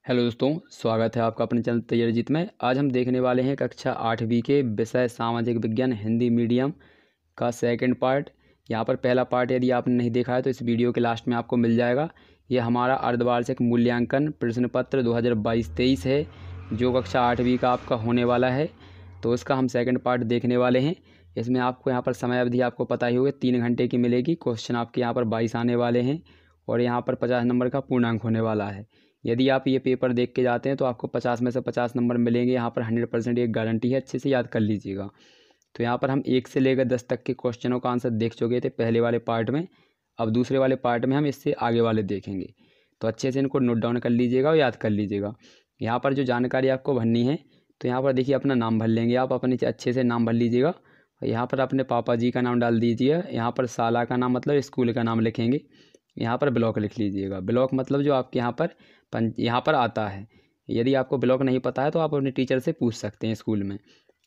Hello दोस्तों, स्वागत है आपका अपने चैनल तैयारी जीत में। आज हम देखने वाले हैं कक्षा 8वीं के विषय सामाजिक विज्ञान हिंदी मीडियम का सेकंड पार्ट। यहाँ पर पहला पार्ट यदि आपने नहीं देखा है तो इस वीडियो के लास्ट में आपको मिल जाएगा। ये हमारा अर्धवार्षिक मूल्यांकन प्रश्न पत्र 2022-23 है जो कक्षा 8वीं का आपका होने वाला है। तो उसका हम सेकंड पार्ट देखने वाले हैं। इसमें आपको यहाँ पर समय अवधि आपको पता ही होगी 3 घंटे की मिलेगी। क्वेश्चन आपके यहाँ पर 22 आने वाले हैं और यहाँ पर 50 नंबर का पूर्णांक होने वाला है। यदि आप ये पेपर देख के जाते हैं तो आपको 50 में से 50 नंबर मिलेंगे। यहाँ पर 100% एक गारंटी है, अच्छे से याद कर लीजिएगा। तो यहाँ पर हम 1 से लेकर 10 तक के क्वेश्चनों का आंसर देख चुके थे पहले वाले पार्ट में। अब दूसरे वाले पार्ट में हम इससे आगे वाले देखेंगे, तो अच्छे से इनको नोट डाउन कर लीजिएगा और याद कर लीजिएगा। यहाँ पर जो जानकारी आपको भरनी है, तो यहाँ पर देखिए अपना नाम भर लेंगे आप, अपने अच्छे से नाम भर लीजिएगा। यहाँ पर अपने पापा जी का नाम डाल दीजिए। यहाँ पर साला का नाम मतलब स्कूल का नाम लिखेंगे। यहाँ पर ब्लॉक लिख लीजिएगा। ब्लॉक मतलब जो आपके यहाँ पर आता है। यदि आपको ब्लॉक नहीं पता है तो आप अपने टीचर से पूछ सकते हैं स्कूल में।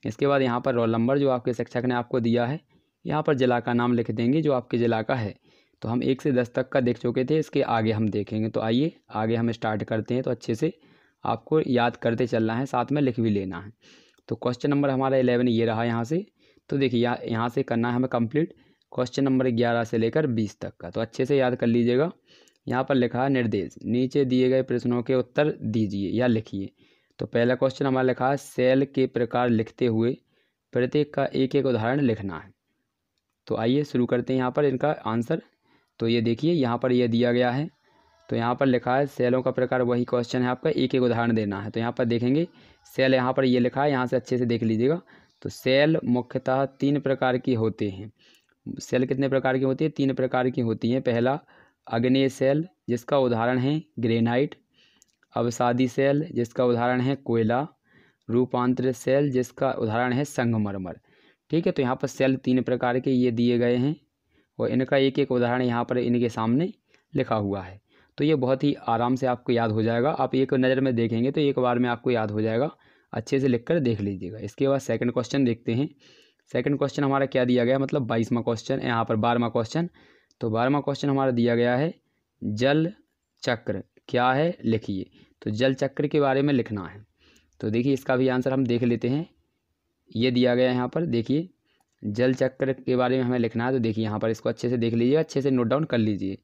इसके बाद यहाँ पर रोल नंबर जो आपके शिक्षक ने आपको दिया है। यहाँ पर जिला का नाम लिख देंगे जो आपके ज़िला का है। तो हम 1 से 10 तक का देख चुके थे, इसके आगे हम देखेंगे। तो आइए आगे हम स्टार्ट करते हैं। तो अच्छे से आपको याद करते चलना है, साथ में लिख भी लेना है। तो क्वेश्चन नंबर हमारा 11 ये रहा यहाँ से। तो देखिए यहाँ से करना है हमें कंप्लीट क्वेश्चन नंबर 11 से लेकर 20 तक का। तो अच्छे से याद कर लीजिएगा। यहाँ पर लिखा है निर्देश, नीचे दिए गए प्रश्नों के उत्तर दीजिए या लिखिए। तो पहला क्वेश्चन हमारा लिखा है सेल के प्रकार लिखते हुए प्रत्येक का एक एक उदाहरण लिखना है। तो आइए शुरू करते हैं यहाँ पर इनका आंसर। तो ये देखिए यहाँ पर ये दिया गया है। तो यहाँ पर लिखा है सेलों का प्रकार, वही क्वेश्चन है आपका, एक एक उदाहरण देना है। तो यहाँ पर देखेंगे सेल, यहाँ पर ये लिखा है, यहाँ से अच्छे से देख लीजिएगा। तो सेल मुख्यतः 3 प्रकार की होते हैं। सेल कितने प्रकार की होती है? 3 प्रकार की होती हैं। पहला अग्नेय सेल जिसका उदाहरण है ग्रेनाइट, अवसादी सेल जिसका उदाहरण है कोयला, रूपांतरित सेल जिसका उदाहरण है संगमरमर। ठीक है, तो यहाँ पर सेल 3 प्रकार के ये दिए गए हैं और इनका एक एक उदाहरण यहाँ पर इनके सामने लिखा हुआ है। तो ये बहुत ही आराम से आपको याद हो जाएगा। आप एक नज़र में देखेंगे तो एक बार में आपको याद हो जाएगा। अच्छे से लिख कर देख लीजिएगा। इसके बाद सेकंड क्वेश्चन देखते हैं। सेकंड क्वेश्चन हमारा क्या दिया गया, मतलब 22वां क्वेश्चन, यहाँ पर 12वां क्वेश्चन। तो 12वां क्वेश्चन हमारा दिया गया है जल चक्र क्या है लिखिए। तो जल चक्र के बारे में लिखना है। तो देखिए इसका भी आंसर हम देख लेते हैं। ये दिया गया है यहाँ पर, देखिए जल चक्र के बारे में हमें लिखना है। तो देखिए यहाँ पर इसको अच्छे से देख लीजिए, अच्छे से नोट डाउन कर लीजिए।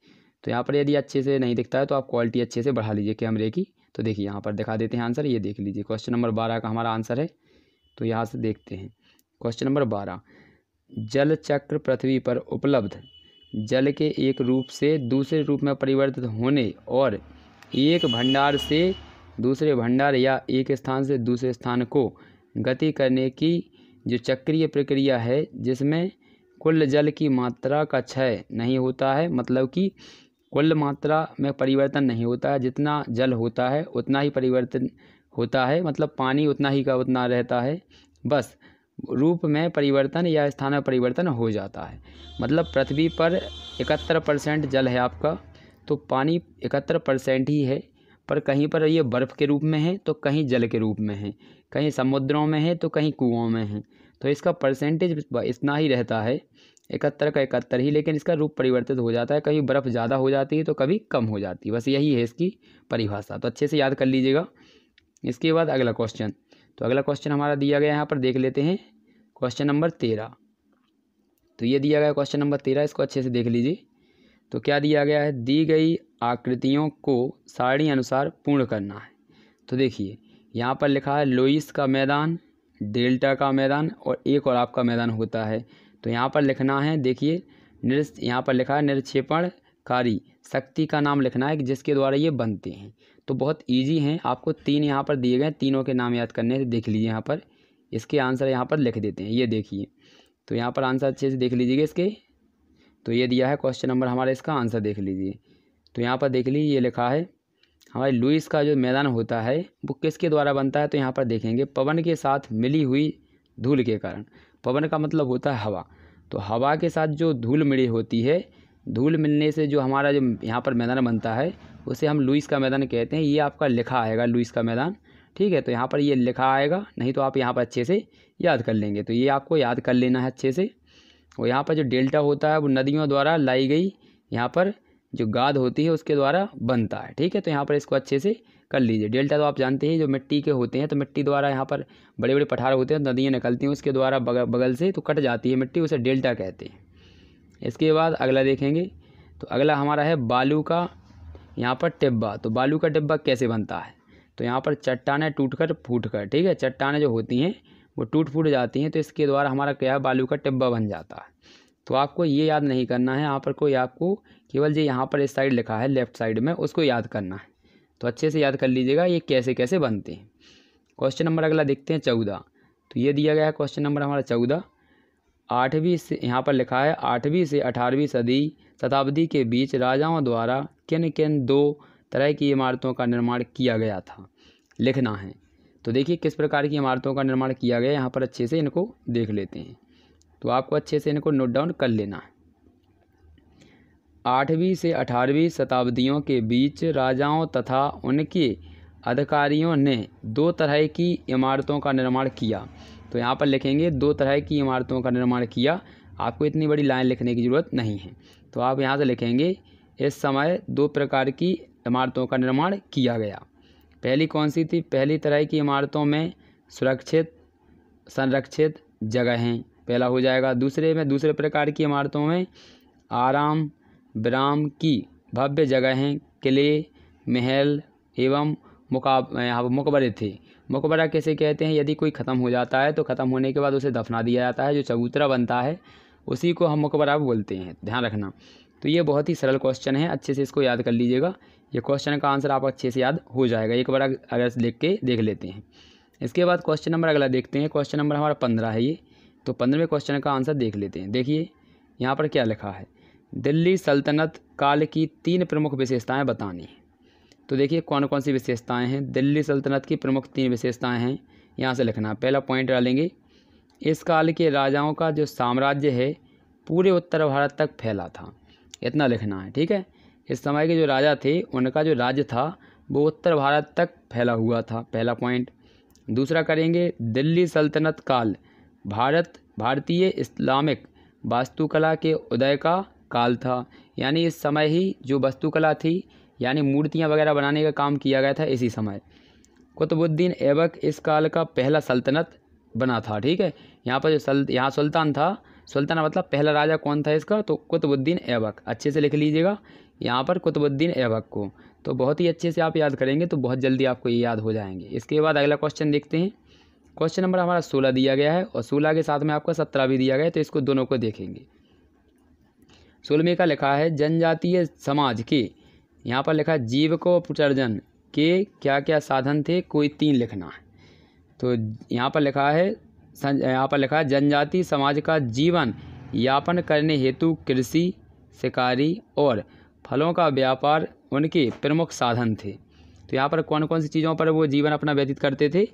तो यहाँ पर यदि अच्छे से नहीं दिखता है तो आप क्वालिटी अच्छे से बढ़ा लीजिए कैमरे की। तो देखिए यहाँ पर दिखा देते हैं आंसर, ये देख लीजिए क्वेश्चन नंबर 12 का हमारा आंसर है। तो यहाँ से देखते हैं क्वेश्चन नंबर 12, जल चक्र पृथ्वी पर उपलब्ध जल के एक रूप से दूसरे रूप में परिवर्तित होने और एक भंडार से दूसरे भंडार या एक स्थान से दूसरे स्थान को गति करने की जो चक्रीय प्रक्रिया है, जिसमें कुल जल की मात्रा का क्षय नहीं होता है। मतलब कि कुल मात्रा में परिवर्तन नहीं होता है, जितना जल होता है उतना ही परिवर्तन होता है। मतलब पानी उतना ही का उतना रहता है, बस रूप में परिवर्तन या स्थान में परिवर्तन हो जाता है। मतलब पृथ्वी पर 71% जल है आपका, तो पानी 71% ही है। पर कहीं पर ये बर्फ़ के रूप में है तो कहीं जल के रूप में है, कहीं समुद्रों में है तो कहीं कुओं में है। तो इसका परसेंटेज इतना ही रहता है, 71 का 71 ही, लेकिन इसका रूप परिवर्तित हो जाता है। कभी बर्फ़ ज़्यादा हो जाती है तो कभी कम हो जाती है, बस यही है इसकी परिभाषा। तो अच्छे से याद कर लीजिएगा। इसके बाद अगला क्वेश्चन। तो अगला क्वेश्चन हमारा दिया गया यहाँ पर, देख लेते हैं क्वेश्चन नंबर 13। तो ये दिया गया क्वेश्चन नंबर 13, इसको अच्छे से देख लीजिए। तो क्या दिया गया है, दी गई आकृतियों को सारणी अनुसार पूर्ण करना है। तो देखिए यहाँ पर लिखा है लोइस का मैदान, डेल्टा का मैदान और एक और आपका मैदान होता है। तो यहाँ पर लिखना है, देखिए यहाँ पर लिखा है निक्षेपणकारी शक्ति का नाम लिखना है जिसके द्वारा ये बनते हैं। तो बहुत इजी हैं, आपको 3 यहाँ पर दिए गए, तीनों के नाम याद करने से देख लीजिए। यहाँ पर इसके आंसर यहाँ पर लिख देते हैं, ये देखिए। तो यहाँ पर आंसर अच्छे से देख लीजिएगा इसके। तो ये दिया है क्वेश्चन नंबर हमारा, इसका आंसर देख लीजिए। तो यहाँ पर देख लीजिए ये लिखा है हमारे लुईस का जो मैदान होता है वो किसके द्वारा बनता है। तो यहाँ पर देखेंगे पवन के साथ मिली हुई धूल के कारण। पवन का मतलब होता है हवा, तो हवा के साथ जो धूल मिली होती है, धूल मिलने से जो हमारा जो यहाँ पर मैदान बनता है उसे हम लुईस का मैदान कहते हैं। ये आपका लिखा आएगा लुईस का मैदान, ठीक है। तो यहाँ पर ये लिखा आएगा, नहीं तो आप यहाँ पर अच्छे से याद कर लेंगे। तो ये आपको याद कर लेना है अच्छे से। और यहाँ पर जो डेल्टा होता है वो नदियों द्वारा लाई गई यहाँ पर जो गाद होती है उसके द्वारा बनता है, ठीक है। तो यहाँ पर इसको अच्छे से कर लीजिए। डेल्टा तो आप जानते हैं जो मिट्टी के होते हैं, तो मिट्टी द्वारा यहाँ पर बड़े बड़े पठार होते हैं, नदियाँ निकलती हैं, उसके द्वारा बगल से तो कट जाती है मिट्टी, उसे डेल्टा कहते हैं। इसके बाद अगला देखेंगे, तो अगला हमारा है बालू का यहाँ पर टिब्बा। तो बालू का टिब्बा कैसे बनता है, तो यहाँ पर चट्टानें टूटकर फूटकर, ठीक है, चट्टानें जो होती हैं वो टूट फूट जाती हैं, तो इसके द्वारा हमारा क्या है, बालू का टिब्बा बन जाता है। तो आपको ये याद नहीं करना है, यहाँ पर कोई आपको केवल जो यहाँ पर इस साइड लिखा है लेफ्ट साइड में, उसको याद करना है। तो अच्छे से याद कर लीजिएगा ये कैसे कैसे बनते हैं। क्वेश्चन नंबर अगला देखते हैं 14। तो ये दिया गया है क्वेश्चन नंबर हमारा 14। 8वीं से यहाँ पर लिखा है 8वीं से 18वीं शताब्दी के बीच राजाओं द्वारा किन किन 2 तरह की इमारतों का निर्माण किया गया था, लिखना है। तो देखिए किस प्रकार की इमारतों का निर्माण किया गया, यहाँ पर अच्छे से इनको देख लेते हैं। तो आपको अच्छे से इनको नोट डाउन कर लेना है। 8वीं से 18वीं शताब्दियों के बीच राजाओं तथा उनके अधिकारियों ने 2 तरह की इमारतों का निर्माण किया। तो यहाँ पर लिखेंगे 2 तरह की इमारतों का निर्माण किया। आपको इतनी बड़ी लाइन लिखने की ज़रूरत नहीं है, तो आप यहाँ से लिखेंगे इस समय 2 प्रकार की इमारतों का निर्माण किया गया। पहली कौन सी थी, पहली तरह की इमारतों में सुरक्षित संरक्षित जगहें, पहला हो जाएगा। दूसरे प्रकार की इमारतों में आराम विराम की भव्य जगहें, किले महल एवं मुकबरे थे। मकबरा कैसे कहते हैं, यदि कोई ख़त्म हो जाता है तो ख़त्म होने के बाद उसे दफना दिया जाता है, जो चबूतरा बनता है उसी को हम मकबरा बोलते हैं, ध्यान रखना। तो ये बहुत ही सरल क्वेश्चन है, अच्छे से इसको याद कर लीजिएगा। ये क्वेश्चन का आंसर आप अच्छे से याद हो जाएगा, एक बार अगर लिख के देख लेते हैं। इसके बाद क्वेश्चन नंबर अगला देखते हैं, क्वेश्चन नंबर हमारा 15 है ये। तो 15वें क्वेश्चन का आंसर देख लेते हैं। देखिए यहाँ पर क्या लिखा है, दिल्ली सल्तनत काल की 3 प्रमुख विशेषताएं बतानी है। तो देखिए कौन कौन सी विशेषताएं हैं, दिल्ली सल्तनत की प्रमुख 3 विशेषताएं हैं, यहाँ से लिखना। पहला पॉइंट डालेंगे, इस काल के राजाओं का जो साम्राज्य है पूरे उत्तर भारत तक फैला था, इतना लिखना है, ठीक है। इस समय के जो राजा थे उनका जो राज्य था वो उत्तर भारत तक फैला हुआ था, पहला पॉइंट। दूसरा करेंगे, दिल्ली सल्तनत काल भारतीय इस्लामिक वास्तुकला के उदय का काल था, यानी इस समय ही जो वास्तुकला थी यानी मूर्तियाँ वगैरह बनाने का काम किया गया था इसी समय। कुतुबुद्दीन ऐबक इस काल का पहला सल्तनत बना था, ठीक है। यहाँ पर जो यहाँ सुल्तान था, सुल्तान मतलब पहला राजा कौन था इसका, तो कुतुबुद्दीन ऐबक, अच्छे से लिख लीजिएगा यहाँ पर कुतुबुद्दीन ऐबक को। तो बहुत ही अच्छे से आप याद करेंगे तो बहुत जल्दी आपको ये याद हो जाएंगे। इसके बाद अगला क्वेश्चन देखते हैं, क्वेश्चन नंबर हमारा 16 दिया गया है और 16 के साथ में आपका 17 भी दिया गया है, तो इसको दोनों को देखेंगे। 16वें का लिखा है, जनजातीय समाज के, यहाँ पर लिखा है जीविकोपार्जन के क्या क्या साधन थे, कोई 3 लिखना है। तो यहाँ पर लिखा है जनजातीय समाज का जीवन यापन करने हेतु कृषि शिकारी और फलों का व्यापार उनके प्रमुख साधन थे। तो यहाँ पर कौन कौन सी चीज़ों पर वो जीवन अपना व्यतीत करते थे,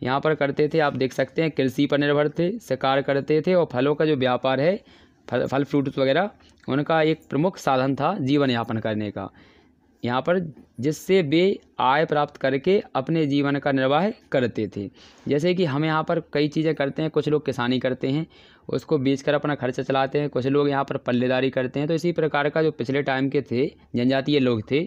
यहाँ पर करते थे, आप देख सकते हैं कृषि पर निर्भर थे, शिकार करते थे और फलों का जो व्यापार है फल फ्रूट्स वगैरह उनका एक प्रमुख साधन था जीवन यापन करने का, यहाँ पर जिससे वे आय प्राप्त करके अपने जीवन का निर्वाह करते थे। जैसे कि हम यहाँ पर कई चीज़ें करते हैं, कुछ लोग किसानी करते हैं उसको बेचकर अपना खर्चा चलाते हैं, कुछ लोग यहाँ पर पल्लेदारी करते हैं। तो इसी प्रकार का जो पिछले टाइम के थे जनजातीय लोग थे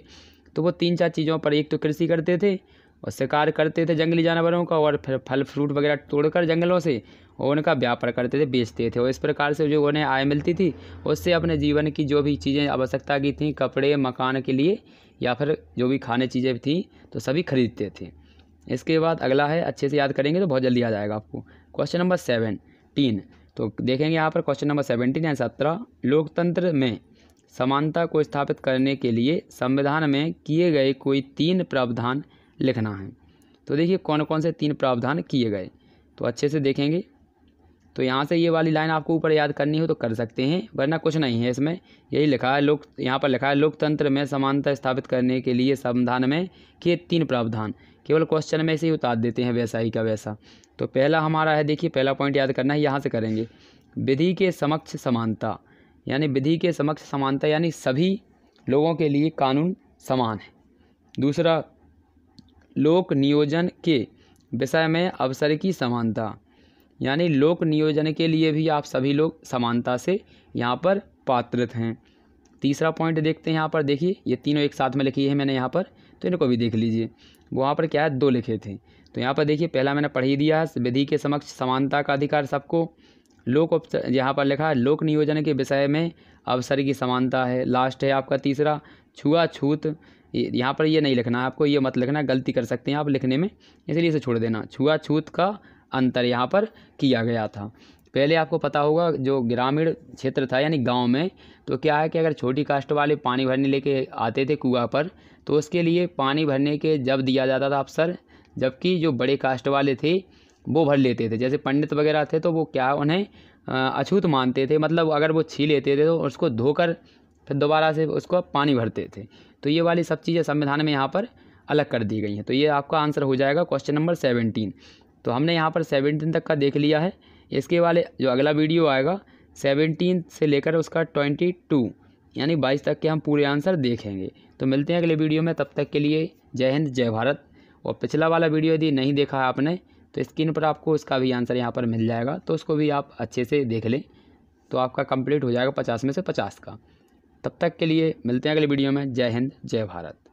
तो वो 3-4 चीज़ों पर, एक तो कृषि करते थे और शिकार करते थे जंगली जानवरों का, और फिर फल फ्रूट वगैरह तोड़कर जंगलों से और उनका व्यापार करते थे, बेचते थे। और इस प्रकार से जो उन्हें आय मिलती थी उससे अपने जीवन की जो भी चीज़ें आवश्यकता की थी, कपड़े मकान के लिए या फिर जो भी खाने चीज़ें थी तो सभी खरीदते थे। इसके बाद अगला है, अच्छे से याद करेंगे तो बहुत जल्दी आ जाएगा आपको, क्वेश्चन नंबर 17। तो देखेंगे यहाँ पर क्वेश्चन नंबर 17 या 17, लोकतंत्र में समानता को स्थापित करने के लिए संविधान में किए गए कोई 3 प्रावधान लिखना है। तो देखिए कौन कौन से 3 प्रावधान किए गए, तो अच्छे से देखेंगे। तो यहाँ से ये वाली लाइन आपको ऊपर याद करनी हो तो कर सकते हैं, वरना कुछ नहीं है इसमें, यही लिखा है यहाँ पर लिखा है लोकतंत्र में समानता स्थापित करने के लिए संविधान में किए 3 प्रावधान, केवल क्वेश्चन में से ही उतार देते हैं वैसा ही का वैसा। तो पहला हमारा है, देखिए पहला पॉइंट याद करना है, यहाँ से करेंगे, विधि के समक्ष समानता, यानी विधि के समक्ष समानता यानी सभी लोगों के लिए कानून समान है। दूसरा, लोक नियोजन के विषय में अवसर की समानता, यानी लोक नियोजन के लिए भी आप सभी लोग समानता से यहाँ पर पात्रित हैं। तीसरा पॉइंट देखते हैं यहाँ पर, देखिए ये तीनों एक साथ में लिखी है मैंने यहाँ पर, तो इनको भी देख लीजिए। वो वहाँ पर क्या है 2 लिखे थे। तो यहाँ पर देखिए पहला मैंने पढ़ ही दिया है, विधि के समक्ष समानता का अधिकार सबको। यहाँ पर लिखा है लोक नियोजन के विषय में अवसर की समानता है। लास्ट है आपका तीसरा छुआछूत। यहाँ पर ये नहीं लिखना है आपको, ये मत लिखना, गलती कर सकते हैं आप लिखने में, इसलिए इसे छोड़ देना। छुआछूत का अंतर यहाँ पर किया गया था। पहले आपको पता होगा जो ग्रामीण क्षेत्र था यानी गांव में, तो क्या है कि अगर छोटी कास्ट वाले पानी भरने लेके आते थे कुआं पर, तो उसके लिए पानी भरने के जब दिया जाता था अवसर, जबकि जो बड़े कास्ट वाले थे वो भर लेते थे। जैसे पंडित वगैरह थे तो वो क्या उन्हें अछूत मानते थे, मतलब अगर वो छीन लेते थे तो उसको धोकर फिर दोबारा से उसको पानी भरते थे। तो ये वाली सब चीज़ें संविधान में यहाँ पर अलग कर दी गई हैं। तो ये आपका आंसर हो जाएगा क्वेश्चन नंबर 17। तो हमने यहाँ पर 17 तक का देख लिया है। इसके वाले जो अगला वीडियो आएगा 17 से लेकर उसका 22 यानी 22 तक के हम पूरे आंसर देखेंगे। तो मिलते हैं अगले वीडियो में, तब तक के लिए जय हिंद जय भारत। और पिछला वाला वीडियो यदि नहीं देखा है आपने तो स्क्रीन पर आपको इसका भी आंसर यहाँ पर मिल जाएगा, तो उसको भी आप अच्छे से देख लें, तो आपका कंप्लीट हो जाएगा 50 में से 50 का। तब तक के लिए मिलते हैं अगले वीडियो में। जय हिंद जय भारत।